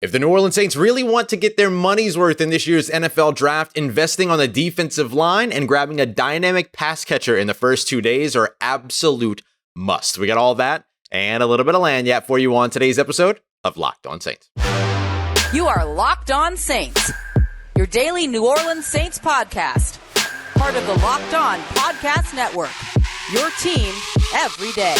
If the New Orleans Saints really want to get their money's worth in this year's NFL draft, investing on the defensive line and grabbing a dynamic pass catcher in the first 2 days are absolute must. We got all that and a little bit of lagniappe for you on today's episode of Locked On Saints. You are Locked On Saints, your daily New Orleans Saints podcast, part of the Locked On Podcast Network, your team every day.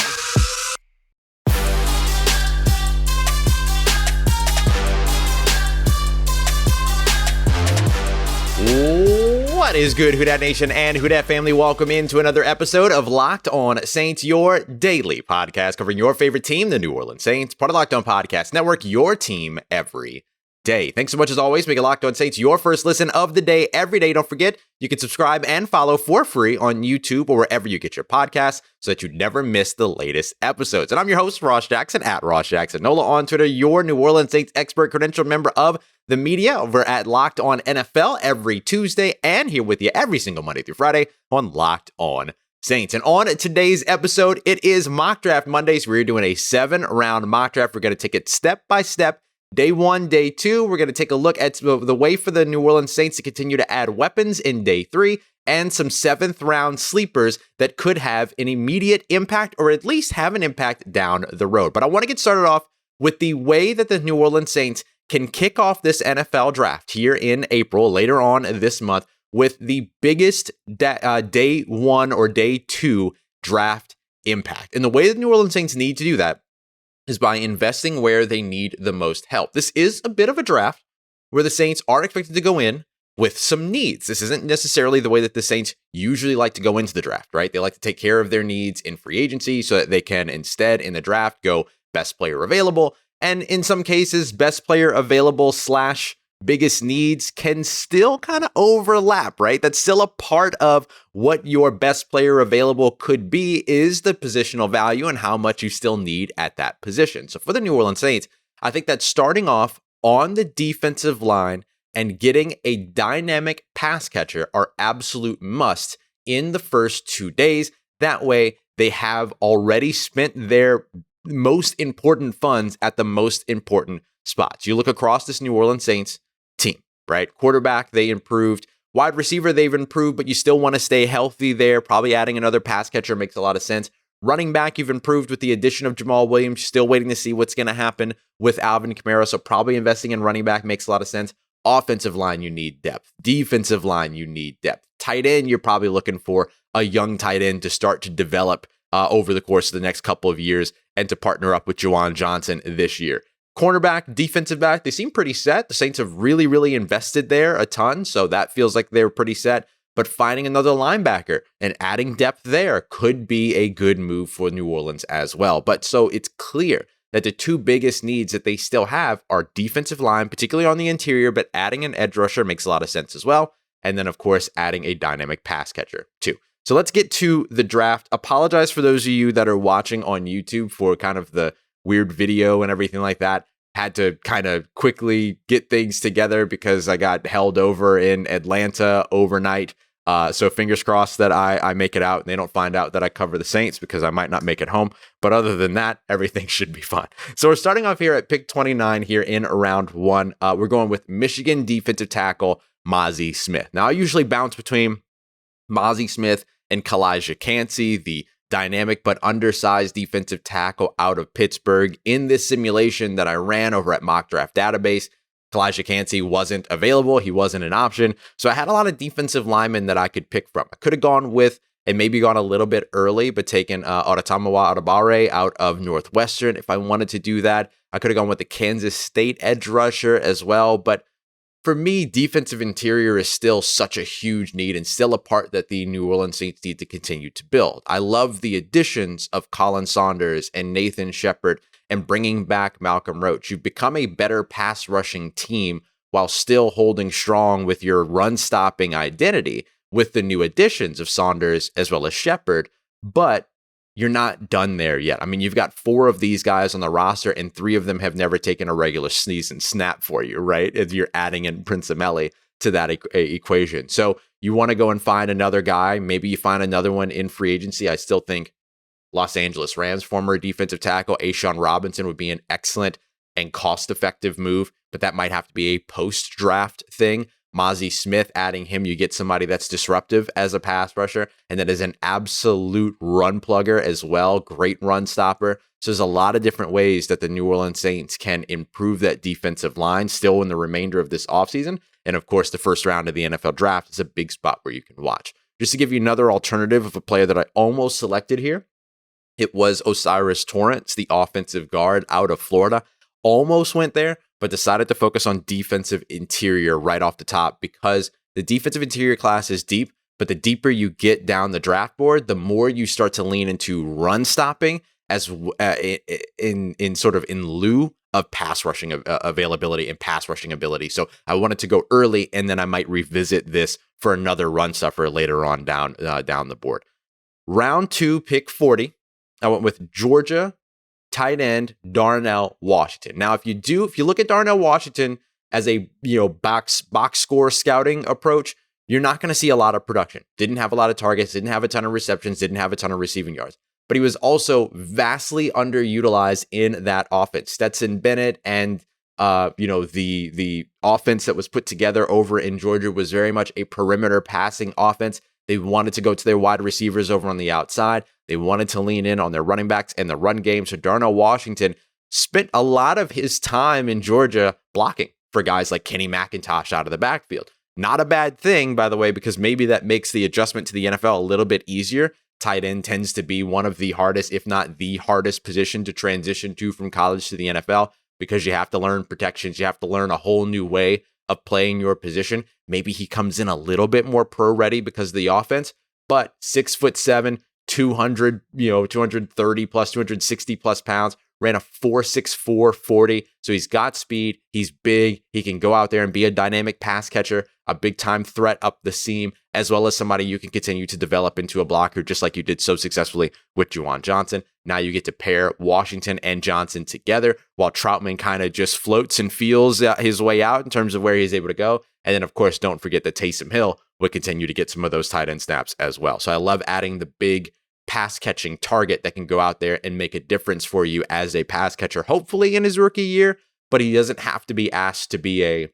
What is good, Who Dat Nation and Who Dat family? Welcome into another episode of Locked On Saints, your daily podcast covering your favorite team, the New Orleans Saints, part of Locked On Podcast Network, your team every day. Thanks so much as always. Make Locked On Saints your first listen of the day every day. Don't forget, you can subscribe and follow for free on YouTube or wherever you get your podcasts so that you never miss the latest episodes. And I'm your host, Ross Jackson, at Ross Jackson Nola on Twitter, your New Orleans Saints expert, credentialed member of the media over at Locked On NFL every Tuesday, and here with you every single Monday through Friday on Locked On Saints. And on today's episode, it is Mock Draft Mondays. We're doing a 7-round mock draft. We're going to take it step by step. Day 1, day 2, we're going to take a look at the way for the New Orleans Saints to continue to add weapons in day 3 and some 7th round sleepers that could have an immediate impact or at least have an impact down the road. But I want to get started off with the way that the New Orleans Saints can kick off this NFL draft here in April, later on this month, with the biggest day 1 or day 2 draft impact. And the way the New Orleans Saints need to do that is by investing where they need the most help. This is a bit of a draft where the Saints are expected to go in with some needs. This isn't necessarily the way that the Saints usually like to go into the draft, right? They like to take care of their needs in free agency so that they can instead in the draft go best player available. And in some cases, best player available / biggest needs can still kind of overlap, right? That's still a part of what your best player available could be, is the positional value and how much you still need at that position. So for the New Orleans Saints, I think that starting off on the defensive line and getting a dynamic pass catcher are absolute must in the first 2 days. That way they have already spent their most important funds at the most important spots. You look across this New Orleans Saints team, right? Quarterback, they improved. Wide receiver, they've improved, but you still want to stay healthy there. Probably adding another pass catcher makes a lot of sense. Running back, you've improved with the addition of Jamal Williams. Still waiting to see what's going to happen with Alvin Kamara, so probably investing in running back makes a lot of sense. Offensive line, you need depth. Defensive line, you need depth. Tight end, you're probably looking for a young tight end to start to develop over the course of the next couple of years and to partner up with Juwan Johnson this year. Cornerback, defensive back, they seem pretty set. The Saints have really, really invested there a ton, so that feels like they're pretty set. But finding another linebacker and adding depth there could be a good move for New Orleans as well. But so it's clear that the two biggest needs that they still have are defensive line, particularly on the interior, but adding an edge rusher makes a lot of sense as well. And then, of course, adding a dynamic pass catcher too. So let's get to the draft. Apologize for those of you that are watching on YouTube for kind of the weird video and everything like that. Had to kind of quickly get things together because I got held over in Atlanta overnight. So fingers crossed that I make it out and they don't find out that I cover the Saints because I might not make it home. But other than that, everything should be fine. So we're starting off here at pick 29 here in round 1. We're going with Michigan defensive tackle Mazi Smith. Now I usually bounce between Mazi Smith and Khalen Saunders, the dynamic but undersized defensive tackle out of Pittsburgh. In this simulation that I ran over at Mock Draft Database, Khalen Saunders wasn't available. He wasn't an option. So I had a lot of defensive linemen that I could pick from. I could have gone with and maybe gone a little bit early, but taken Odatamawa Adebawore out of Northwestern if I wanted to do that. I could have gone with the Kansas State edge rusher as well, but for me, defensive interior is still such a huge need and still a part that the New Orleans Saints need to continue to build. I love the additions of Khalen Saunders and Nathan Shepherd and bringing back Malcolm Roach. You've become a better pass rushing team while still holding strong with your run stopping identity with the new additions of Saunders as well as Shepherd, but you're not done there yet. I mean, you've got 4 of these guys on the roster and 3 of them have never taken a regular season snap for you, right? As you're adding in Prince-Amelli to that equation. So you want to go and find another guy. Maybe you find another one in free agency. I still think Los Angeles Rams former defensive tackle A'Shawn Robinson would be an excellent and cost-effective move but that might have to be a post-draft thing. Mazi Smith, adding him, you get somebody that's disruptive as a pass rusher, and that is an absolute run plugger as well. Great run stopper. So there's a lot of different ways that the New Orleans Saints can improve that defensive line still in the remainder of this offseason. And of course, the first round of the NFL draft is a big spot where you can watch. Just to give you another alternative of a player that I almost selected here, it was O'Cyrus Torrence, the offensive guard out of Florida. Almost went there, but decided to focus on defensive interior right off the top because the defensive interior class is deep, but the deeper you get down the draft board, the more you start to lean into run stopping as in lieu of pass rushing availability and pass rushing ability. So I wanted to go early, and then I might revisit this for another run stuffer later on down the board. Round 2, pick 40. I went with Georgia tight end Darnell Washington. Now, if you look at Darnell Washington as a box score scouting approach, you're not going to see a lot of production. Didn't have a lot of targets, didn't have a ton of receptions, didn't have a ton of receiving yards. But he was also vastly underutilized in that offense. Stetson Bennett and the offense that was put together over in Georgia was very much a perimeter passing offense. They wanted to go to their wide receivers over on the outside. They wanted to lean in on their running backs and the run game. So Darnell Washington spent a lot of his time in Georgia blocking for guys like Kenny McIntosh out of the backfield. Not a bad thing, by the way, because maybe that makes the adjustment to the NFL a little bit easier. Tight end tends to be one of the hardest, if not the hardest position to transition to from college to the NFL because you have to learn protections. You have to learn a whole new way of playing your position. Maybe he comes in a little bit more pro ready because of the offense, but 6'7", 230 plus, 260 plus pounds, ran a 4.64 40. So he's got speed. He's big. He can go out there and be a dynamic pass catcher, a big time threat up the seam, as well as somebody you can continue to develop into a blocker, just like you did so successfully with Juwan Johnson. Now you get to pair Washington and Johnson together while Trautman kind of just floats and feels his way out in terms of where he's able to go. And then, of course, don't forget that Taysom Hill would continue to get some of those tight end snaps as well. So I love adding the big pass catching target that can go out there and make a difference for you as a pass catcher, hopefully in his rookie year, but he doesn't have to be asked to be a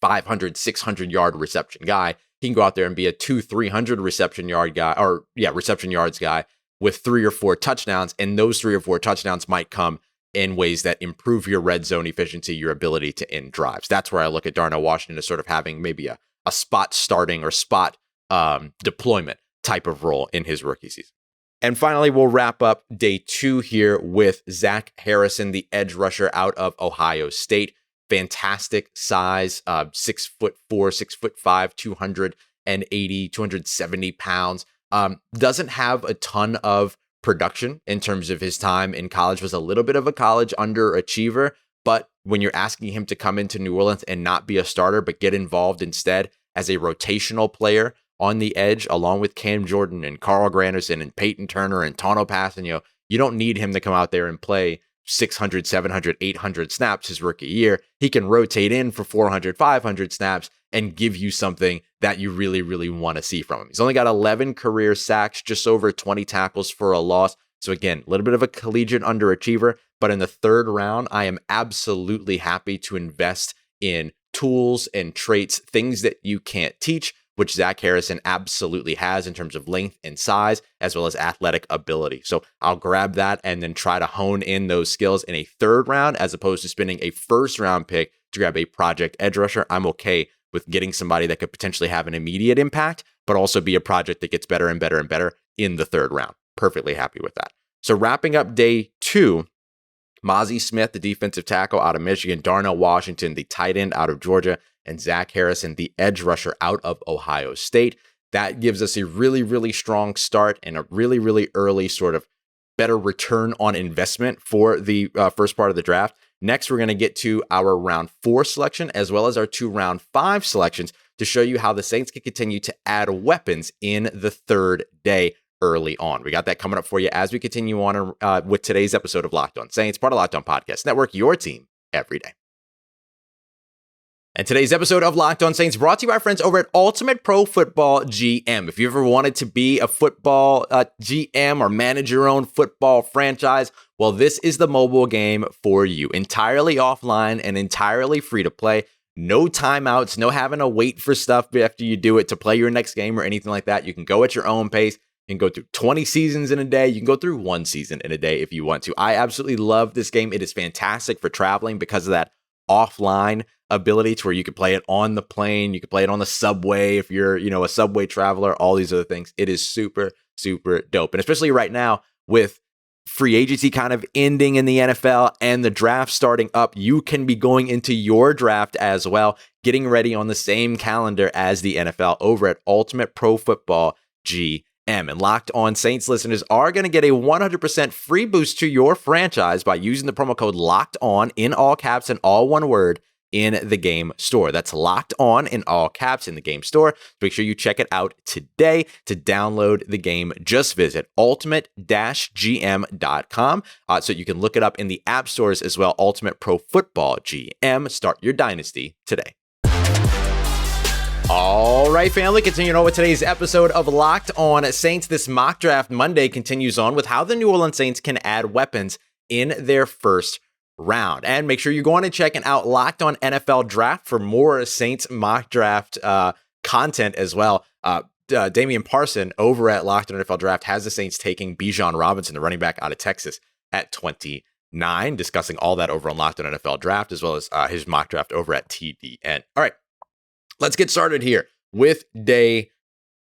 500, 600 yard reception guy. He can go out there and be a 200-300 reception yards guy with 3 or 4 touchdowns. And those 3 or 4 touchdowns might come in ways that improve your red zone efficiency, your ability to end drives. That's where I look at Darnell Washington as sort of having maybe a spot starting or spot deployment type of role in his rookie season. And finally, we'll wrap up day 2 here with Zach Harrison, the edge rusher out of Ohio State. Fantastic size, 6'4", 6'5", 280, 270 pounds. Doesn't have a ton of production in terms of his time in college, was a little bit of a college underachiever. But when you're asking him to come into New Orleans and not be a starter, but get involved instead as a rotational player on the edge, along with Cam Jordan and Carl Granderson and Peyton Turner and Tano Passanio, you don't need him to come out there and play 600, 700, 800 snaps his rookie year. He can rotate in for 400, 500 snaps and give you something that you really, really want to see from him. He's only got 11 career sacks, just over 20 tackles for a loss. So again, a little bit of a collegiate underachiever, but in the 3rd round, I am absolutely happy to invest in tools and traits, things that you can't teach, which Zach Harrison absolutely has in terms of length and size, as well as athletic ability. So I'll grab that and then try to hone in those skills in a 3rd round, as opposed to spending a 1st round pick to grab a project edge rusher. I'm okay with getting somebody that could potentially have an immediate impact, but also be a project that gets better and better and better in the 3rd round. Perfectly happy with that. So wrapping up day 2, Mazi Smith, the defensive tackle out of Michigan, Darnell Washington, the tight end out of Georgia, and Zach Harrison, the edge rusher out of Ohio State. That gives us a really, really strong start and a really, really early sort of better return on investment for the first part of the draft. Next, we're going to get to our round 4 selection, as well as our 2 round 5 selections to show you how the Saints can continue to add weapons in the 3rd day early on. We got that coming up for you as we continue on with today's episode of Locked On Saints, part of Locked On Podcast Network, your team every day. And today's episode of Locked On Saints brought to you by our friends over at Ultimate Pro Football GM. If you ever wanted to be a football GM or manage your own football franchise, well, this is the mobile game for you. Entirely offline and entirely free to play. No timeouts, no having to wait for stuff after you do it to play your next game or anything like that. You can go at your own pace. You can go through 20 seasons in a day. You can go through one season in a day if you want to. I absolutely love this game. It is fantastic for traveling because of that offline ability to where you could play it on the plane, you could play it on the subway if you're, a subway traveler, all these other things. It is super, super dope. And especially right now with free agency kind of ending in the NFL and the draft starting up, you can be going into your draft as well, getting ready on the same calendar as the NFL over at Ultimate Pro Football GM. And Locked On Saints listeners are going to get a 100% free boost to your franchise by using the promo code Locked On in all caps and all one word in the game store. That's Locked On in all caps in the game store. So make sure you check it out today. To download the game, just visit ultimate-gm.com so you can look it up in the app stores as well. Ultimate Pro Football GM. Start your dynasty today. All right, family, continuing on with today's episode of Locked On Saints. This mock draft Monday continues on with how the New Orleans Saints can add weapons in their first round. And make sure you're going and checking out Locked On NFL Draft for more Saints mock draft content as well. Damian Parson over at Locked On NFL Draft has the Saints taking Bijan Robinson, the running back out of Texas, at 29, discussing all that over on Locked On NFL Draft, as well as his mock draft over at TDN. All right. Let's get started here with day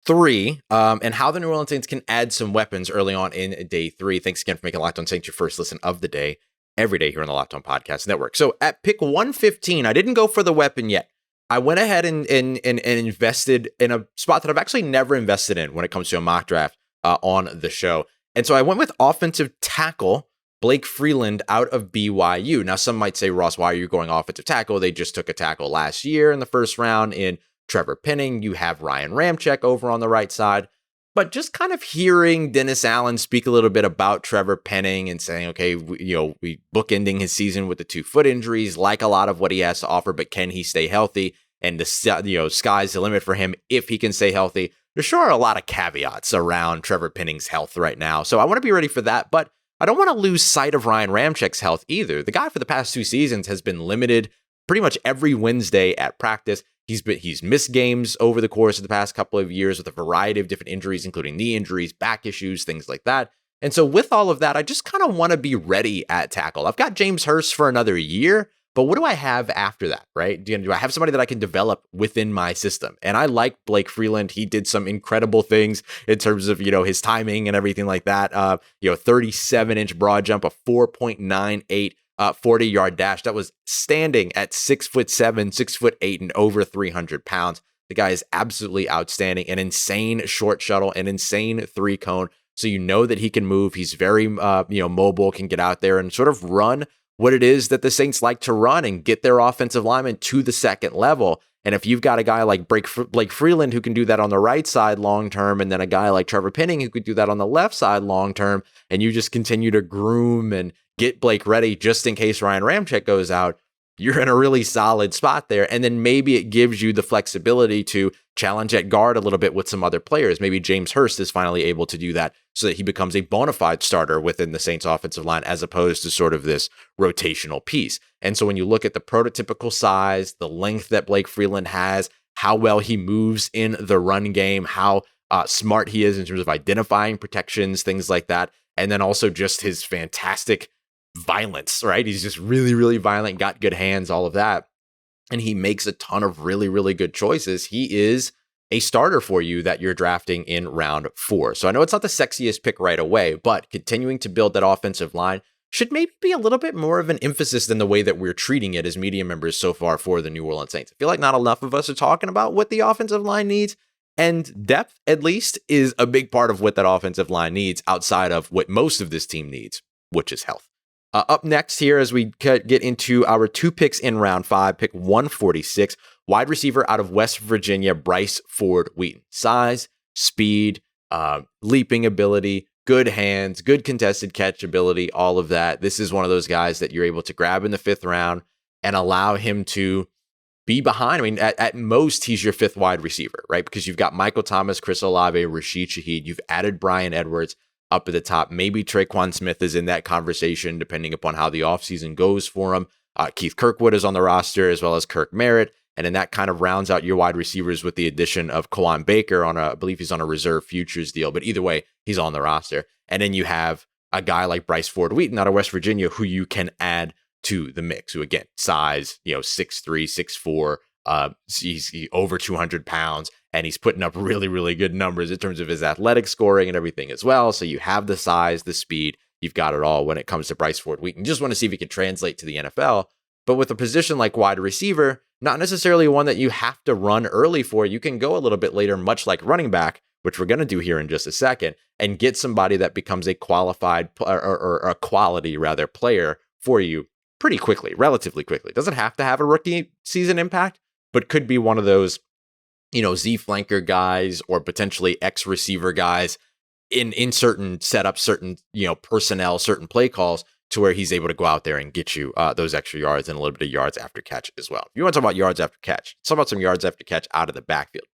3 and how the New Orleans Saints can add some weapons early on in day 3. Thanks again for making Locked On Saints your first listen of the day every day here on the Locked On Podcast Network. So at pick 115, I didn't go for the weapon yet. I went ahead and invested in a spot that I've actually never invested in when it comes to a mock draft on the show. And so I went with offensive tackle Blake Freeland out of BYU. Now, some might say, Ross, why are you going offensive tackle? They just took a tackle last year in the first round in Trevor Penning. You have Ryan Ramczyk over on the right side. But just kind of hearing Dennis Allen speak a little bit about Trevor Penning and saying, okay, we bookending his season with the 2 foot injuries, like a lot of what he has to offer, but can he stay healthy? And the sky's the limit for him if he can stay healthy. There sure are a lot of caveats around Trevor Penning's health right now. So I want to be ready for that. But I don't want to lose sight of Ryan Ramczyk's health either. The guy for the past 2 seasons has been limited pretty much every Wednesday at practice. He's missed games over the course of the past couple of years with a variety of different injuries, including knee injuries, back issues, things like that. And so with all of that, I just kind of want to be ready at tackle. I've got James Hurst for another year, but what do I have after that, right? Do I have somebody that I can develop within my system? And I like Blake Freeland. He did some incredible things in terms of, his timing and everything like that. 37-inch broad jump, a 4.98 40-yard dash. That was standing at 6'7", 6'8", and over 300 pounds. The guy is absolutely outstanding. An insane short shuttle, an insane 3-cone. So you know that he can move. He's very mobile, can get out there and sort of run what it is that the Saints like to run and get their offensive linemen to the second level. And if you've got a guy like Blake Freeland who can do that on the right side long-term, and then a guy like Trevor Penning who could do that on the left side long-term, and you just continue to groom and get Blake ready just in case Ryan Ramczyk goes out, you're in a really solid spot there. And then maybe it gives you the flexibility to challenge at guard a little bit with some other players. Maybe James Hurst is finally able to do that so that he becomes a bona fide starter within the Saints offensive line as opposed to sort of this rotational piece. And so when you look at the prototypical size, the length that Blake Freeland has, how well he moves in the run game, how smart he is in terms of identifying protections, things like that. And then also just his fantastic violence, right? He's just really, really violent, got good hands, all of that. And he makes a ton of really, really good choices. He is a starter for you that you're drafting in round 4. So I know it's not the sexiest pick right away, but continuing to build that offensive line should maybe be a little bit more of an emphasis than the way that we're treating it as media members so far for the New Orleans Saints. I feel like not enough of us are talking about what the offensive line needs. And depth, at least, is a big part of what that offensive line needs outside of what most of this team needs, which is health. Up next here, as we get into our 2 picks in round 5, pick 146, wide receiver out of West Virginia, Bryce Ford-Wheaton. Size, speed, leaping ability, good hands, good contested catch ability, all of that. This is one of those guys that you're able to grab in the 5th round and allow him to be behind. I mean, at most, he's your fifth wide receiver, right? Because you've got Michael Thomas, Chris Olave, Rashid Shaheed. You've added Bryan Edwards up at the top. Maybe Traquan Smith is in that conversation, depending upon how the offseason goes for him. Keith Kirkwood is on the roster, as well as Kirk Merritt. And then that kind of rounds out your wide receivers with the addition of Kawan Baker I believe he's on a reserve futures deal. But either way, he's on the roster. And then you have a guy like Bryce Ford-Wheaton out of West Virginia, who you can add to the mix, who again, size, 6'3", 6'4", he's over 200 pounds, and he's putting up really, really good numbers in terms of his athletic scoring and everything as well. So you have the size, the speed, you've got it all when it comes to Bryce Ford-Wheaton. Just want to see if he can translate to the NFL. But with a position like wide receiver, not necessarily one that you have to run early for. You can go a little bit later, much like running back, which we're going to do here in just a second, and get somebody that becomes a qualified or a quality rather player for you pretty quickly, relatively quickly. Doesn't have to have a rookie season impact, but could be one of those, Z flanker guys or potentially X receiver guys in certain setups, certain, personnel, certain play calls, to where he's able to go out there and get you those extra yards and a little bit of yards after catch as well. If you want to talk about yards after catch, let's talk about some yards after catch out of the backfield.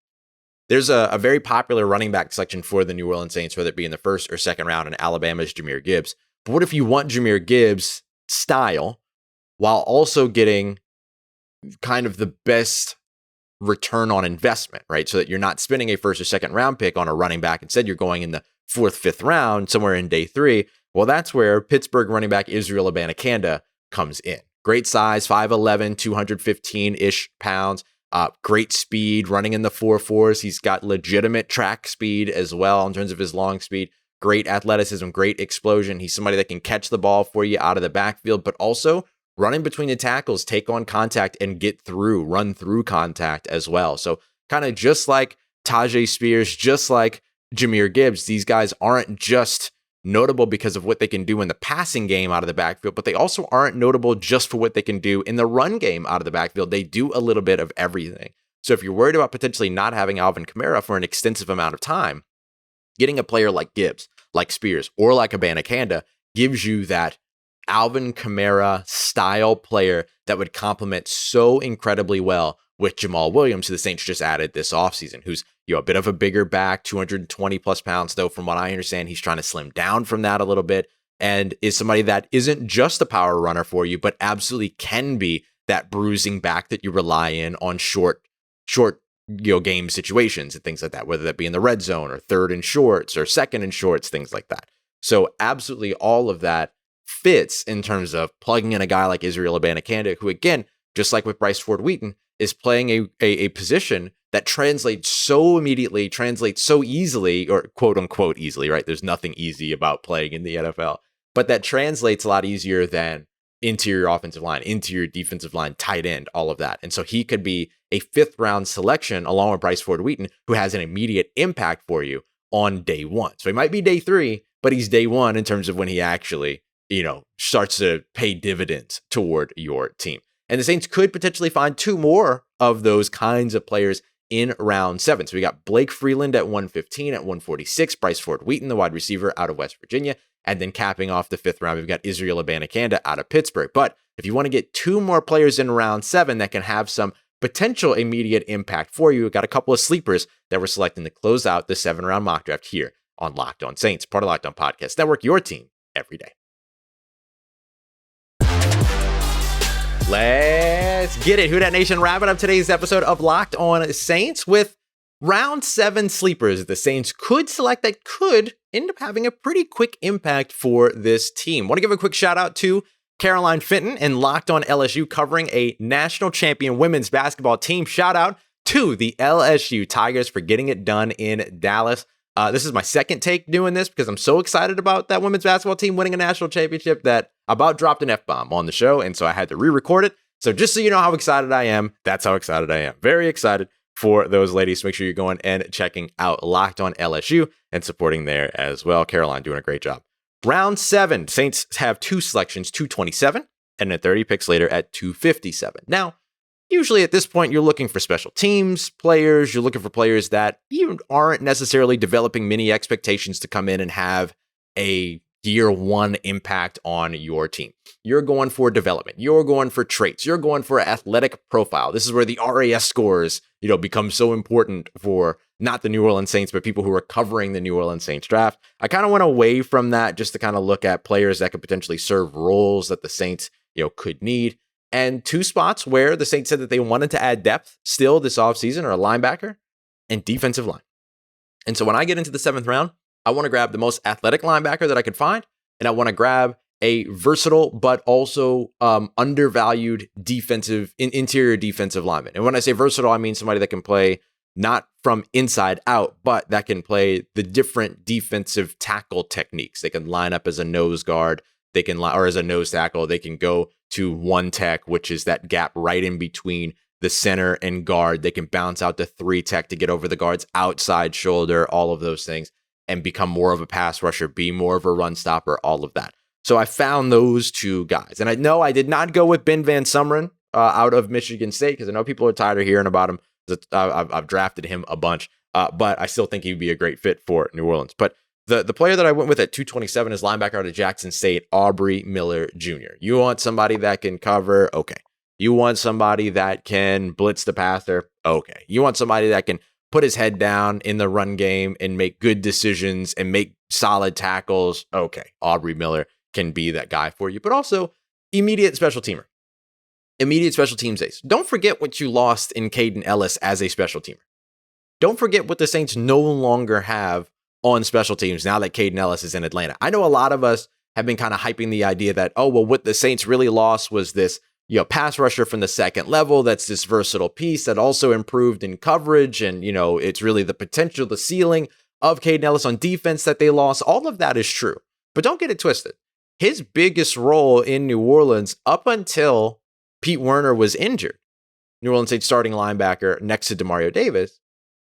There's a very popular running back selection for the New Orleans Saints, whether it be in the first or second round, and Alabama's Jahmyr Gibbs. But what if you want Jahmyr Gibbs' style while also getting kind of the best return on investment, right? So that you're not spending a first or second round pick on a running back. Instead, you're going in the fourth, fifth round, somewhere in day 3. Well, that's where Pittsburgh running back Israel Abanikanda comes in. Great size, 5'11", 215-ish pounds. Great speed, running in the 4.4s. He's got legitimate track speed as well in terms of his long speed. Great athleticism, great explosion. He's somebody that can catch the ball for you out of the backfield, but also running between the tackles, take on contact and run through contact as well. So kind of just like Tajay Spears, just like Jahmyr Gibbs, these guys aren't just notable because of what they can do in the passing game out of the backfield, but they also aren't notable just for what they can do in the run game out of the backfield. They do a little bit of everything. So if you're worried about potentially not having Alvin Kamara for an extensive amount of time, getting a player like Gibbs, like Spears, or like Abanikanda gives you that Alvin Kamara style player that would complement so incredibly well with Jamal Williams, who the Saints just added this offseason, who's a bit of a bigger back, 220 plus pounds, though from what I understand, he's trying to slim down from that a little bit, and is somebody that isn't just a power runner for you, but absolutely can be that bruising back that you rely on short game situations and things like that, whether that be in the red zone or third and shorts or second and shorts, things like that. So absolutely all of that fits in terms of plugging in a guy like Israel Abanikanda, who again, just like with Bryce Ford-Wheaton, is playing a position that translates so immediately, translates so easily, or quote unquote easily, right? There's nothing easy about playing in the NFL, but that translates a lot easier than interior offensive line, interior defensive line, tight end, all of that. And so he could be a 5th round selection along with Bryce Ford-Wheaton, who has an immediate impact for you on day 1. So he might be day 3, but he's day 1 in terms of when he actually, starts to pay dividends toward your team. And the Saints could potentially find 2 more of those kinds of players in round 7. So we got Blake Freeland at 115, at 146, Bryce Ford-Wheaton, the wide receiver out of West Virginia, and then capping off the 5th round, we've got Israel Abanikanda out of Pittsburgh. But if you want to get 2 more players in round 7 that can have some potential immediate impact for you, we've got a couple of sleepers that we're selecting to close out the 7-round mock draft here on Locked On Saints, part of Locked On Podcast Network, your team every day. Let's get it. Who Dat Nation, wrapping up today's episode of Locked On Saints with round 7 sleepers the Saints could select that could end up having a pretty quick impact for this team. Want to give a quick shout out to Caroline Fenton and Locked On LSU covering a national champion women's basketball team. Shout out to the LSU Tigers for getting it done in Dallas. This is my second take doing this because I'm so excited about that women's basketball team winning a national championship that I about dropped an F-bomb on the show, and so I had to re-record it. So just so you know how excited I am, that's how excited I am. Very excited for those ladies. Make sure you're going and checking out Locked On LSU and supporting there as well. Caroline doing a great job. Round 7, Saints have 2 selections, 227, and then 30 picks later at 257. Now, usually at this point, you're looking for special teams players. You're looking for players that even aren't necessarily developing many expectations to come in and have a year one impact on your team. You're going for development. You're going for traits. You're going for athletic profile. This is where the RAS scores, become so important for not the New Orleans Saints, but people who are covering the New Orleans Saints draft. I kind of went away from that just to kind of look at players that could potentially serve roles that the Saints, could need. And two spots where the Saints said that they wanted to add depth still this offseason are a linebacker and defensive line. And so when I get into the 7th round, I want to grab the most athletic linebacker that I could find, and I want to grab a versatile but also undervalued interior defensive lineman. And when I say versatile, I mean somebody that can play not from inside out, but that can play the different defensive tackle techniques. They can line up as a nose guard, or as a nose tackle. They can go to one tech, which is that gap right in between the center and guard. They can bounce out to 3 tech to get over the guard's outside shoulder, all of those things, and become more of a pass rusher, be more of a run stopper, all of that. So I found those two guys. And I know I did not go with Ben Van Sumeren out of Michigan State, because I know people are tired of hearing about him. I've drafted him a bunch, but I still think he'd be a great fit for New Orleans. But the player that I went with at 227 is linebacker out of Jackson State, Aubrey Miller Jr. You want somebody that can cover? Okay. You want somebody that can blitz the passer? Okay. You want somebody that can put his head down in the run game and make good decisions and make solid tackles? Okay. Aubrey Miller can be that guy for you, but also immediate special teamer. Immediate special teams ace. Don't forget what you lost in Caden Ellis as a special teamer. Don't forget what the Saints no longer have on special teams now that Caden Ellis is in Atlanta. I know a lot of us have been kind of hyping the idea that, what the Saints really lost was this, pass rusher from the second level. That's this versatile piece that also improved in coverage. And, it's really the potential, the ceiling of Caden Ellis on defense that they lost. All of that is true, but don't get it twisted. His biggest role in New Orleans up until Pete Werner was injured, New Orleans Saints starting linebacker next to Demario Davis,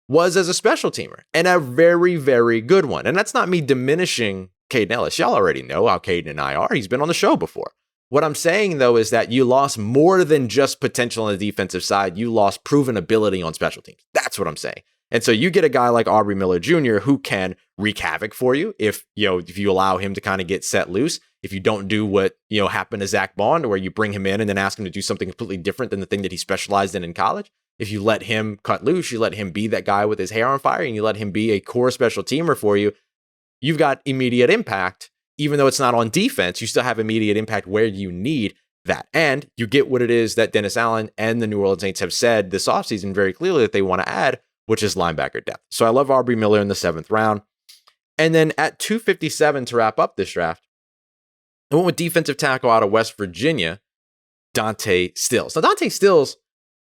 was as a special teamer, and a very, very good one. And that's not me diminishing Caden Ellis. Y'all already know how Caden and I are. He's been on the show before. What I'm saying, though, is that you lost more than just potential on the defensive side. You lost proven ability on special teams. That's what I'm saying. And so you get a guy like Aubrey Miller Jr. who can wreak havoc for you if you allow him to kind of get set loose. If you don't do what happened to Zach Bond, where you bring him in and then ask him to do something completely different than the thing that he specialized in college. If you let him cut loose, you let him be that guy with his hair on fire, and you let him be a core special teamer for you, you've got immediate impact. Even though it's not on defense, you still have immediate impact where you need that. And you get what it is that Dennis Allen and the New Orleans Saints have said this offseason very clearly that they want to add, which is linebacker depth. So I love Aubrey Miller in the 7th round. And then at 257 to wrap up this draft, I went with defensive tackle out of West Virginia, Dante Stills. Now, Dante Stills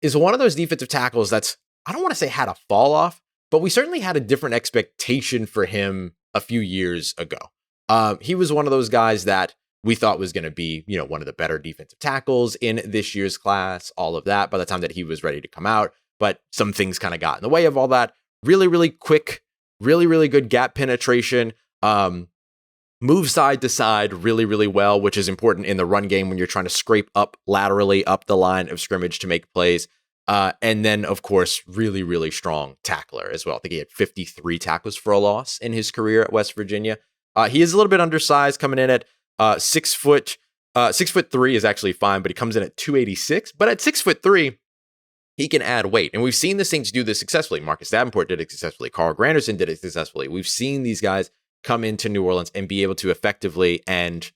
is one of those defensive tackles that's, I don't want to say had a fall off, but we certainly had a different expectation for him a few years ago. He was one of those guys that we thought was going to be, one of the better defensive tackles in this year's class, all of that by the time that he was ready to come out. But some things kind of got in the way of all that. Really, really quick, really, really good gap penetration. Move side to side really, really well, which is important in the run game when you're trying to scrape up laterally up the line of scrimmage to make plays. And then, of course, really, really strong tackler as well. I think he had 53 tackles for a loss in his career at West Virginia. He is a little bit undersized, coming in at 6 foot. 6'3" is actually fine, but he comes in at 286. But at 6'3", he can add weight. And we've seen the Saints do this successfully. Marcus Davenport did it successfully. Carl Granderson did it successfully. We've seen these guys come into New Orleans and be able to effectively and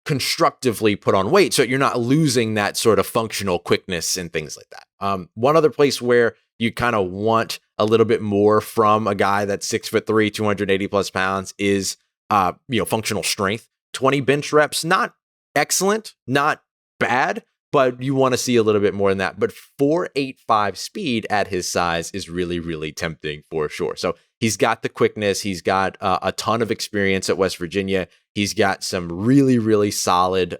constructively put on weight, so you're not losing that sort of functional quickness and things like that. One other place where you kind of want a little bit more from a guy that's 6'3", 280 plus pounds is, functional strength. 20 bench reps, not excellent, not bad, but you want to see a little bit more than that. But 4.85 speed at his size is really, really tempting for sure. So he's got the quickness. He's got a ton of experience at West Virginia. He's got some really, really solid,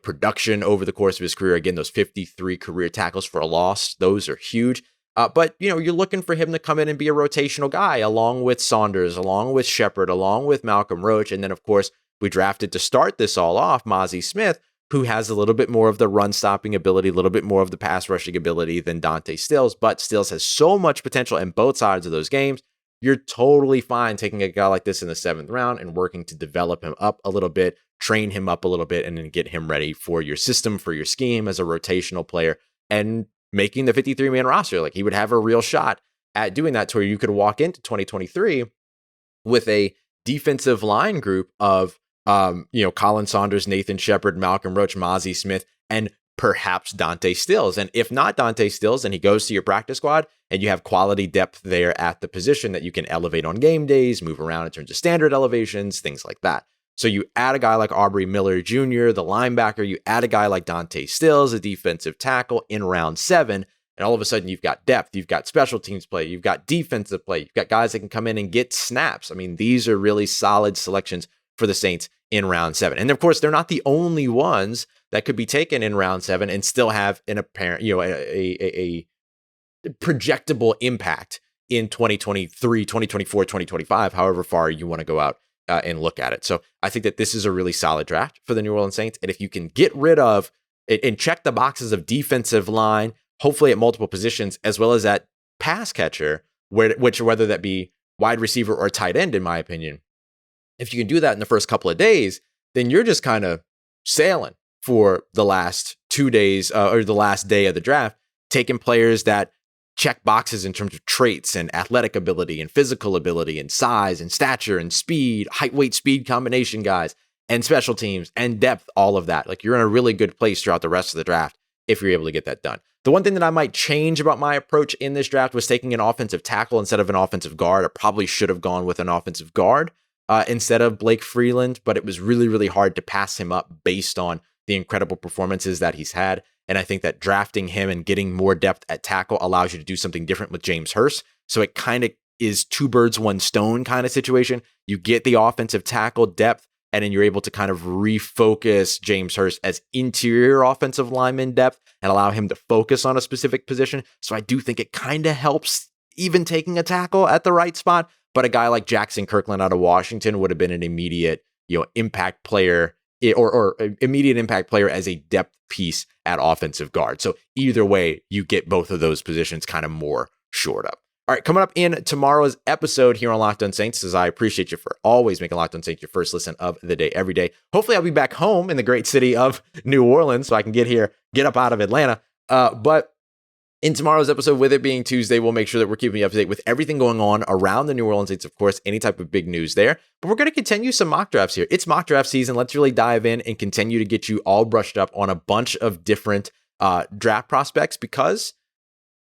production over the course of his career. Again, those 53 career tackles for a loss, those are huge. But you're looking for him to come in and be a rotational guy, along with Saunders, along with Shepherd, along with Malcolm Roach, and then of course we drafted to start this all off Mazi Smith, who has a little bit more of the run-stopping ability, a little bit more of the pass-rushing ability than Dante Stills, but Stills has so much potential in both sides of those games. you're totally fine taking a guy like this in the 7th round and working to develop him up a little bit, train him up a little bit, and then get him ready for your system, for your scheme as a rotational player, and making the 53-man roster. Like, he would have a real shot at doing that, to where you could walk into 2023 with a defensive line group of, Khalen Saunders, Nathan Shepherd, Malcolm Roach, Mazi Smith, and perhaps Dante Stills. And if not Dante Stills, then he goes to your practice squad, and you have quality depth there at the position that you can elevate on game days, move around in terms of standard elevations, things like that. So you add a guy like Aubrey Miller Jr., the linebacker, you add a guy like Dante Stills, a defensive tackle, in round 7, and all of a sudden you've got depth, you've got special teams play, you've got defensive play, you've got guys that can come in and get snaps. I mean, these are really solid selections for the Saints in round 7. And of course, they're not the only ones that could be taken in round 7 and still have an apparent, a projectable impact in 2023, 2024, 2025, however far you want to go out and look at it. So I think that this is a really solid draft for the New Orleans Saints. And if you can get rid of and check the boxes of defensive line, hopefully at multiple positions, as well as at pass catcher, whether that be wide receiver or tight end, in my opinion, if you can do that in the first couple of days, then you're just kind of sailing for the last 2 days or the last day of the draft, taking players that check boxes in terms of traits and athletic ability and physical ability and size and stature and speed, height, weight, speed combination guys, and special teams and depth, all of that. Like, you're in a really good place throughout the rest of the draft if you're able to get that done. The one thing that I might change about my approach in this draft was taking an offensive tackle instead of an offensive guard. I probably should have gone with an offensive guard instead of Blake Freeland, but it was really, really hard to pass him up based on the incredible performances that he's had. And I think that drafting him and getting more depth at tackle allows you to do something different with James Hurst. So it kind of is 2 birds, 1 stone kind of situation. You get the offensive tackle depth, and then you're able to kind of refocus James Hurst as interior offensive lineman depth and allow him to focus on a specific position. So I do think it kind of helps even taking a tackle at the right spot. But a guy like Jackson Kirkland out of Washington would have been an immediate, impact player or immediate impact player as a depth piece at offensive guard. So either way, you get both of those positions kind of more shored up. All right, coming up in tomorrow's episode here on Locked On Saints, as I appreciate you for always making Locked On Saints your first listen of the day every day. Hopefully I'll be back home in the great city of New Orleans so I can get up out of Atlanta. But in tomorrow's episode, with it being Tuesday, we'll make sure that we're keeping you up to date with everything going on around the New Orleans Saints, of course, any type of big news there. But we're going to continue some mock drafts here. It's mock draft season. Let's really dive in and continue to get you all brushed up on a bunch of different draft prospects, because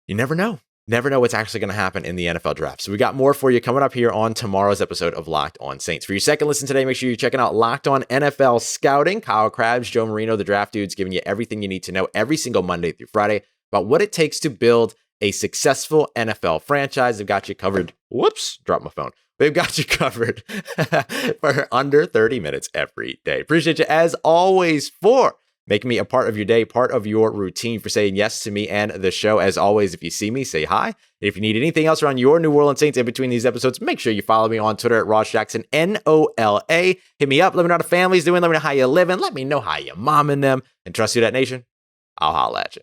you never know. Never know what's actually going to happen in the NFL draft. So we got more for you coming up here on tomorrow's episode of Locked On Saints. For your second listen today, make sure you're checking out Locked On NFL Scouting. Kyle Krabs, Joe Marino, the draft dudes, giving you everything you need to know every single Monday through Friday about what it takes to build a successful NFL franchise. They've got you covered. Whoops, dropped my phone. They've got you covered for under 30 minutes every day. Appreciate you as always for making me a part of your day, part of your routine, for saying yes to me and the show. As always, if you see me, say hi. And if you need anything else around your New Orleans Saints in between these episodes, make sure you follow me on Twitter at Ross Jackson, NOLA. Hit me up. Let me know how the family's doing. Let me know how you're living. Let me know how you're momming them. And trust you, that nation. I'll holla at you.